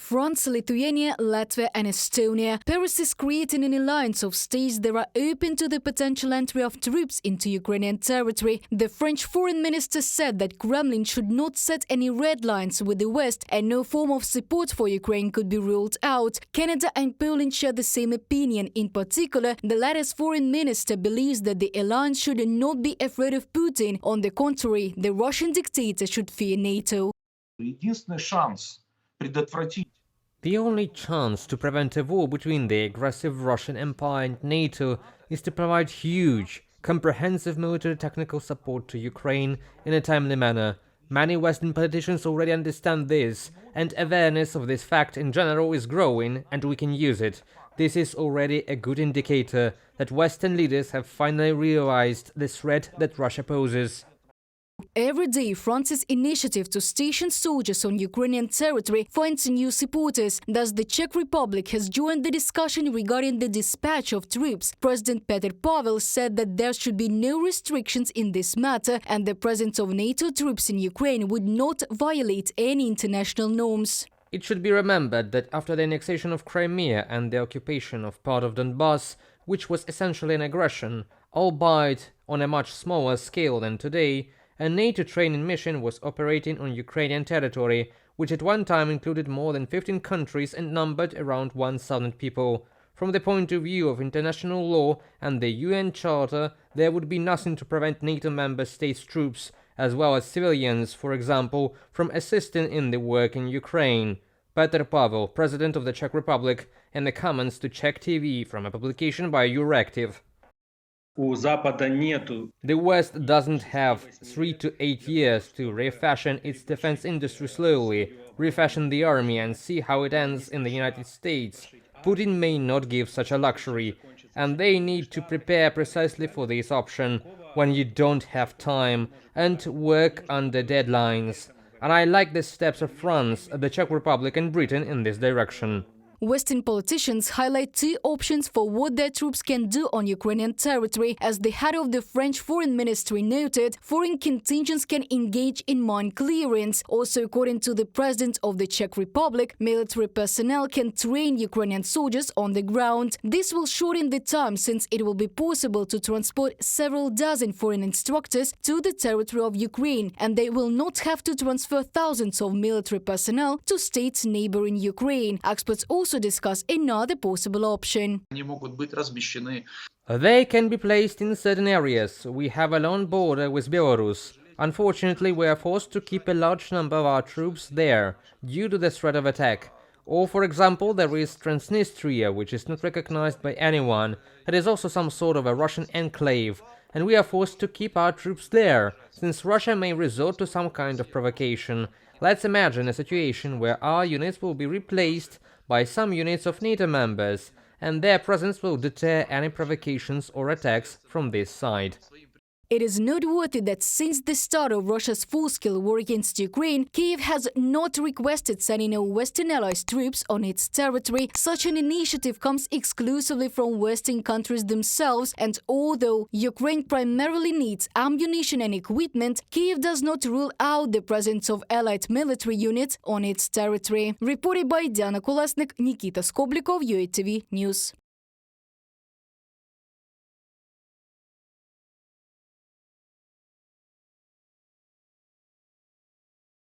France, Lithuania, Latvia and Estonia. Paris is creating an alliance of states that are open to the potential entry of troops into Ukrainian territory. The French foreign minister said that Kremlin should not set any red lines with the West and no form of support for Ukraine could be ruled out. Canada and Poland share the same opinion. In particular, the latter's foreign minister believes that the alliance should not be afraid of Putin. On the contrary, the Russian dictator should fear NATO. The only chance to prevent a war between the aggressive Russian Empire and NATO is to provide huge, comprehensive military technical support to Ukraine in a timely manner. Many Western politicians already understand this, and awareness of this fact in general is growing, and we can use it. This is already a good indicator that Western leaders have finally realized the threat that Russia poses. Every day, France's initiative to station soldiers on Ukrainian territory finds new supporters. Thus, the Czech Republic has joined the discussion regarding the dispatch of troops. President Petr Pavel said that there should be no restrictions in this matter, and the presence of NATO troops in Ukraine would not violate any international norms. It should be remembered that after the annexation of Crimea and the occupation of part of Donbass, which was essentially an aggression, albeit on a much smaller scale than today, a NATO training mission was operating on Ukrainian territory, which at one time included more than 15 countries and numbered around 1,000 people. From the point of view of international law and the UN Charter, there would be nothing to prevent NATO member states' troops, as well as civilians, for example, from assisting in the work in Ukraine. Petr Pavel, President of the Czech Republic, in the comments to Czech TV from a publication by Euractiv. The West doesn't have 3 to 8 years to refashion its defense industry slowly, refashion the army and see how it ends in the United States. Putin may not give such a luxury, and they need to prepare precisely for this option, when you don't have time, and work under deadlines. And I like the steps of France, the Czech Republic and Britain in this direction. Western politicians highlight two options for what their troops can do on Ukrainian territory. As the head of the French Foreign Ministry noted, foreign contingents can engage in mine clearance. Also, according to the President of the Czech Republic, military personnel can train Ukrainian soldiers on the ground. This will shorten the time, since it will be possible to transport several dozen foreign instructors to the territory of Ukraine, and they will not have to transfer thousands of military personnel to states neighboring Ukraine. Experts also discuss another possible option. They can be placed in certain areas. We have a long border with Belarus. Unfortunately, we are forced to keep a large number of our troops there due to the threat of attack. Or, for example, there is Transnistria, which is not recognized by anyone. It is also some sort of a Russian enclave, and we are forced to keep our troops there, since Russia may resort to some kind of provocation. Let's imagine a situation where our units will be replaced by some units of NATO members, and their presence will deter any provocations or attacks from this side. It is noteworthy that since the start of Russia's full-scale war against Ukraine, Kyiv has not requested sending Western allies troops on its territory. Such an initiative comes exclusively from Western countries themselves, and although Ukraine primarily needs ammunition and equipment, Kyiv does not rule out the presence of allied military units on its territory. Reported by Diana Kolesnik, Nikita Skoblikov, UATV News.